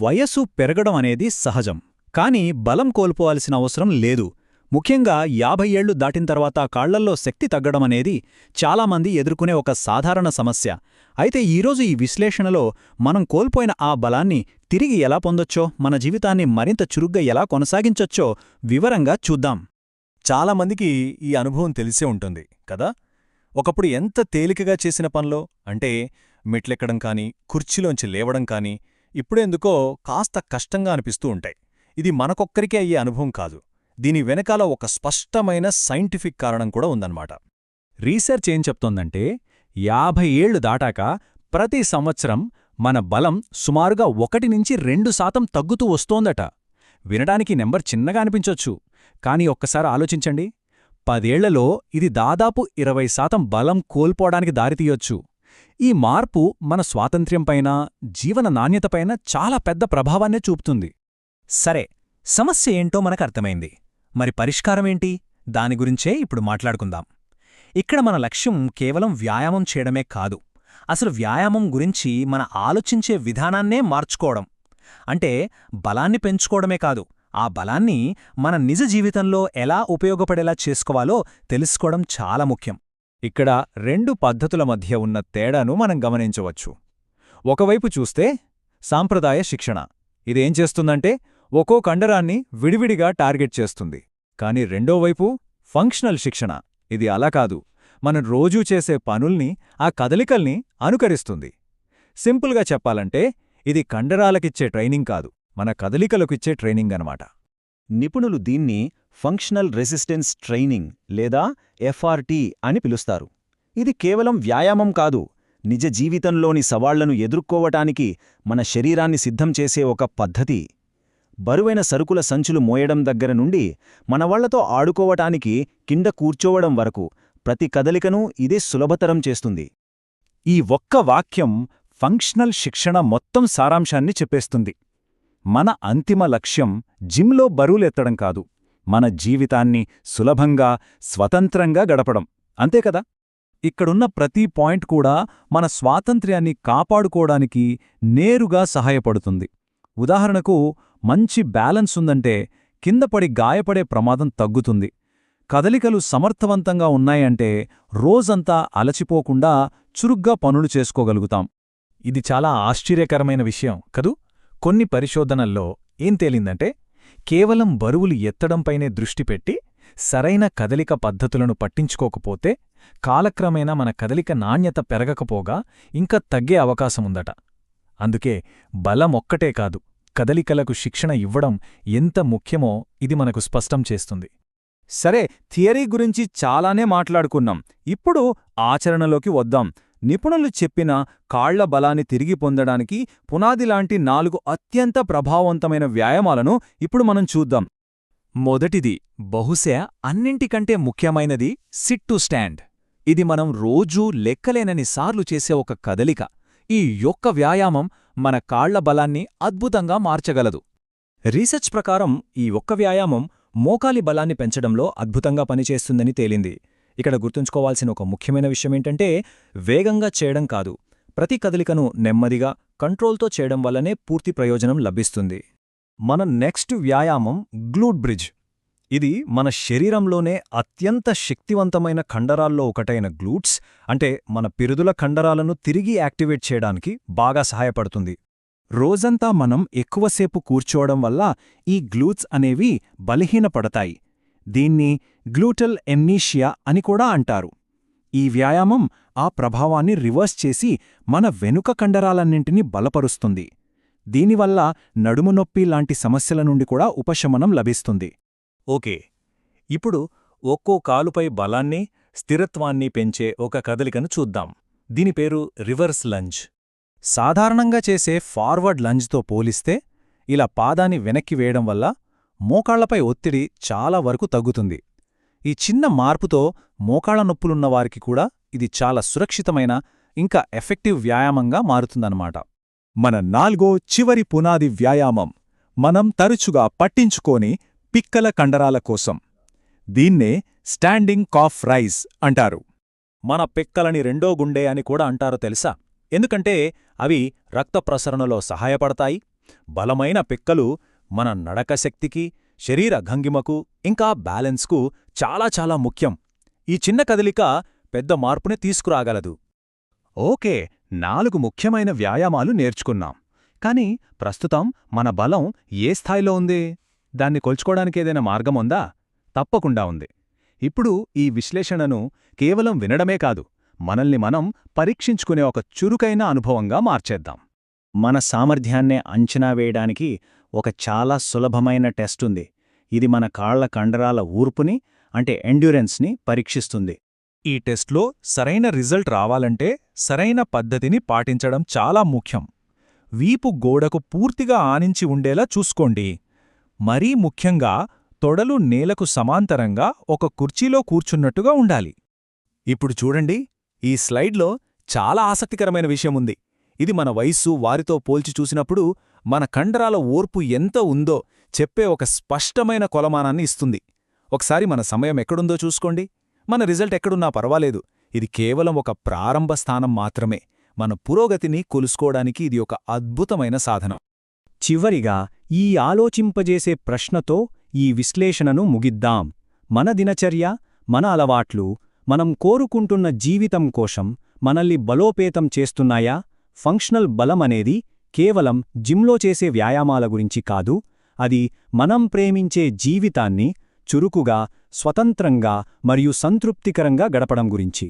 వయస్సు పెరగడం అనేది సహజం. కానీ బలం కోల్పోవాల్సిన అవసరం లేదు. ముఖ్యంగా 50 ఏళ్లు దాటిన తర్వాత కాళ్లల్లో శక్తి తగ్గడం అనేది చాలామంది ఎదుర్కొనే ఒక సాధారణ సమస్య. అయితే ఈరోజు ఈ విశ్లేషణలో మనం కోల్పోయిన ఆ బలాన్ని తిరిగి ఎలా పొందొచ్చో, మన జీవితాన్ని మరింత చురుగ్గా ఎలా కొనసాగించొచ్చో వివరంగా చూద్దాం. చాలామందికి ఈ అనుభవం తెలిసే ఉంటుంది కదా. ఒకప్పుడు ఎంత తేలికగా చేసిన పనిలో, అంటే మెట్లెక్కడం కానీ, కుర్చీలోంచి లేవడం కానీ, ఇప్పుడెందుకో కాస్త కష్టంగా అనిపిస్తూ ఉంటాయి. ఇది మనకొక్కరికే అయ్యే అనుభవం కాదు. దీని వెనకాల ఒక స్పష్టమైన సైంటిఫిక్ కారణం కూడా ఉందన్నమాట. రీసెర్చ్ ఏం చెప్తోందంటే 50 ఏళ్లు దాటాక ప్రతి సంవత్సరం మన బలం సుమారుగా 1-2% తగ్గుతూ వస్తోందట. వినడానికి నెంబర్ చిన్నగా అనిపించొచ్చు, కానీ ఒక్కసారి ఆలోచించండి. 10 ఏళ్లలో ఇది దాదాపు 20% బలం కోల్పోవడానికి దారితీయొచ్చు. ఈ మార్పు మన స్వాతంత్ర్యంపైన, జీవన నాణ్యతపైన చాలా పెద్ద ప్రభావాన్నే చూపుతుంది. సరే, సమస్య ఏంటో మనకర్థమైంది. మరి పరిష్కారమేంటి? దాని గురించే ఇప్పుడు మాట్లాడుకుందాం. ఇక్కడ మన లక్ష్యం కేవలం వ్యాయామం చేయడమే కాదు, అసలు వ్యాయామం గురించి మన ఆలోచించే విధానాన్నే మార్చుకోవడం. అంటే బలాన్ని పెంచుకోవడమే కాదు, ఆ బలాన్ని మన నిజ జీవితంలో ఎలా ఉపయోగపడేలా చేసుకోవాలో తెలుసుకోవడం చాలా ముఖ్యం. ఇక్కడ 2 పద్ధతుల మధ్య ఉన్న తేడాను మనం గమనించవచ్చు. ఒకవైపు చూస్తే సాంప్రదాయ శిక్షణ. ఇదేం చేస్తుందంటే ఒక్కో కండరాన్ని విడివిడిగా టార్గెట్ చేస్తుంది. కాని రెండోవైపు ఫంక్షనల్ శిక్షణ. ఇది అలా కాదు, మనం రోజూ చేసే పనుల్ని, ఆ కదలికల్ని అనుకరిస్తుంది. సింపుల్గా చెప్పాలంటే ఇది కండరాలకిచ్చే ట్రైనింగ్ కాదు, మన కదలికలకిచ్చే ట్రైనింగ్ అనమాట. నిపుణులు దీన్ని ఫంక్షనల్ రెసిస్టెన్స్ ట్రైనింగ్ లేదా ఎఫ్ఆర్టీ అని పిలుస్తారు. ఇది కేవలం వ్యాయామం కాదు, నిజ జీవితంలోని సవాళ్లను ఎదుర్కోవటానికి మన శరీరాన్ని సిద్ధం చేసే ఒక పద్ధతి. బరువైన సరుకుల సంచులు మోయడం దగ్గర నుండి మనవాళ్లతో ఆడుకోవటానికి, కింద కూర్చోవడం వరకు ప్రతి కదలికను ఇదే సులభతరం చేస్తుంది. ఈ ఒక్క వాక్యం ఫంక్షనల్ శిక్షణ మొత్తం సారాంశాన్ని చెప్పేస్తుంది. మన అంతిమ లక్ష్యం జిమ్లో బరువులెత్తడం కాదు, మన జీవితాన్ని సులభంగా, స్వతంత్రంగా గడపడం. అంతేకదా? ఇక్కడున్న ప్రతి పాయింట్ కూడా మన స్వాతంత్ర్యాన్ని కాపాడుకోవడానికి నేరుగా సహాయపడుతుంది. ఉదాహరణకు, మంచి బ్యాలెన్స్ ఉందంటే కిందపడి గాయపడే ప్రమాదం తగ్గుతుంది. కదలికలు సమర్థవంతంగా ఉన్నాయంటే రోజంతా అలచిపోకుండా చురుగ్గా పనులు చేసుకోగలుగుతాం. ఇది చాలా ఆశ్చర్యకరమైన విషయం కదూ. కొన్ని పరిశోధనల్లో ఏం తేలిందంటే, కేవలం బరువులు ఎత్తడంపైనే దృష్టి పెట్టి సరైన కదలిక పద్ధతులను పట్టించుకోకపోతే కాలక్రమేణా మన కదలిక నాణ్యత పెరగకపోగా ఇంకా తగ్గే అవకాశముందట. అందుకే బలమొక్కటే కాదు, కదలికలకు శిక్షణ ఇవ్వడం ఎంత ముఖ్యమో ఇది మనకు స్పష్టం చేస్తుంది. సరే, థియరీ గురించి చాలానే మాట్లాడుకున్నాం. ఇప్పుడు ఆచరణలోకి వద్దాం. నిపుణులు చెప్పిన కాళ్ల బలాన్ని తిరిగి పొందడానికి పునాదిలాంటి 4 అత్యంత ప్రభావవంతమైన వ్యాయామాలను ఇప్పుడు మనం చూద్దాం. మొదటిది, బహుశా అన్నింటికంటే ముఖ్యమైనది సిట్ టు స్టాండ్. ఇది మనం రోజూ లెక్కలేనన్ని సార్లు చేసే ఒక కదలిక. ఈ యొక్క వ్యాయామం మన కాళ్ల బలాన్ని అద్భుతంగా మార్చగలదు. రీసెర్చ్ ప్రకారం ఈ ఒక్క వ్యాయామం మోకాలి బలాన్ని పెంచడంలో అద్భుతంగా పనిచేస్తుందని తేలింది. ఇక్కడ గుర్తుంచుకోవాల్సిన ఒక ముఖ్యమైన విషయమేంటంటే, వేగంగా చేయడం కాదు, ప్రతి కదలికను నెమ్మదిగా, కంట్రోల్తో చేయడం వల్లనే పూర్తి ప్రయోజనం లభిస్తుంది. మన నెక్స్ట్ వ్యాయామం గ్లూట్ బ్రిడ్జ్. ఇది మన శరీరంలోనే అత్యంత శక్తివంతమైన కండరాల్లో ఒకటైన గ్లూట్స్, అంటే మన పిరుదుల కండరాలను తిరిగి యాక్టివేట్ చేయడానికి బాగా సహాయపడుతుంది. రోజంతా మనం ఎక్కువసేపు కూర్చోవడం వల్ల ఈ గ్లూట్స్ అనేవి బలహీనపడతాయి. దీన్ని గ్లూటల్ ఎమ్నీషియా అని కూడా అంటారు. ఈ వ్యాయామం ఆ ప్రభావాన్ని రివర్స్ చేసి మన వెనుక కండరాలన్నింటినీ బలపరుస్తుంది. దీనివల్ల నడుము నొప్పి లాంటి సమస్యల నుండి కూడా ఉపశమనం లభిస్తుంది. ఓకే, ఇప్పుడు ఒక్కో కాలుపై బలాన్ని, స్థిరత్వాన్ని పెంచే ఒక కదలికను చూద్దాం. దీని పేరు రివర్స్ లంజ్. సాధారణంగా చేసే ఫార్వర్డ్ లంజ్తో పోలిస్తే ఇలా పాదాన్ని వెనక్కి వేయడం వల్ల మోకాళ్లపై ఒత్తిడి చాలా వరకు తగ్గుతుంది. ఈ చిన్న మార్పుతో మోకాళ్ల నొప్పులున్నవారికి కూడా ఇది చాలా సురక్షితమైన, ఇంకా ఎఫెక్టివ్ వ్యాయామంగా మారుతుందన్నమాట. మన 4వ చివరి పునాది వ్యాయామం మనం తరచుగా పట్టించుకోని పిక్కల కండరాల కోసం. దీన్నే స్టాండింగ్ కాఫ్ రైజ్ అంటారు. మన పిక్కలని రెండో గుండె అని కూడా అంటారో తెలుసా? ఎందుకంటే అవి రక్త ప్రసరణలో సహాయపడతాయి, బలమైన పిక్కలు మన నడక శక్తికి, శరీర భంగిమకు, ఇంకా బ్యాలెన్స్కు చాలా చాలా ముఖ్యం. ఈ చిన్న కదలిక పెద్ద మార్పుని తీసుకురాగలదు. ఓకే, 4 ముఖ్యమైన వ్యాయామాలు నేర్చుకున్నాం. కాని ప్రస్తుతం మన బలం ఏ స్థాయిలో ఉంది? దాన్ని కొల్చుకోవడానికేదైనా మార్గముందా? తప్పకుండా ఉంది. ఇప్పుడు ఈ విశ్లేషణను కేవలం వినడమే కాదు, మనల్ని మనం పరీక్షించుకునే ఒక చురుకైన అనుభవంగా మార్చేద్దాం. మన సామర్థ్యాన్నే అంచనా వేయడానికి ఒక చాలా సులభమైన టెస్ట్ ఉంది. ఇది మన కాళ్ల కండరాల ఊర్పుని, అంటే ఎండ్యూరెన్స్ని పరీక్షిస్తుంది. ఈ టెస్ట్లో సరైన రిజల్ట్ రావాలంటే సరైన పద్ధతిని పాటించడం చాలా ముఖ్యం. వీపు గోడకు పూర్తిగా ఆనించి ఉండేలా చూసుకోండి. మరీ ముఖ్యంగా తొడలు నేలకు సమాంతరంగా ఒక కుర్చీలో కూర్చున్నట్టుగా ఉండాలి. ఇప్పుడు చూడండి, ఈ స్లైడ్లో చాలా ఆసక్తికరమైన విషయముంది. ఇది మన వయస్సు వారితో పోల్చి చూసినప్పుడు మన కండరాల ఓర్పు ఎంత ఉందో చెప్పే ఒక స్పష్టమైన కొలమానాన్ని ఇస్తుంది. ఒకసారి మన సమయం ఎక్కడుందో చూసుకోండి. మన రిజల్ట్ ఎక్కడున్నా పర్వాలేదు. ఇది కేవలం ఒక ప్రారంభ స్థానం మాత్రమే. మన పురోగతిని కొలుసుకోవడానికి ఇది ఒక అద్భుతమైన సాధనం. చివరిగా ఈ ఆలోచింపజేసే ప్రశ్నతో ఈ విశ్లేషణను ముగిద్దాం. మన దినచర్య, మన అలవాట్లు, మనం కోరుకుంటున్న జీవితం కోసం మనల్ని బలోపేతం చేస్తున్నాయా? ఫంక్షనల్ బలమనేది కేవలం జిమ్లో చేసే వ్యాయామాల గురించి కాదు, అది మనం ప్రేమించే జీవితాన్ని చురుకుగా, స్వతంత్రంగా మరియు సంతృప్తికరంగా గడపడం గురించి.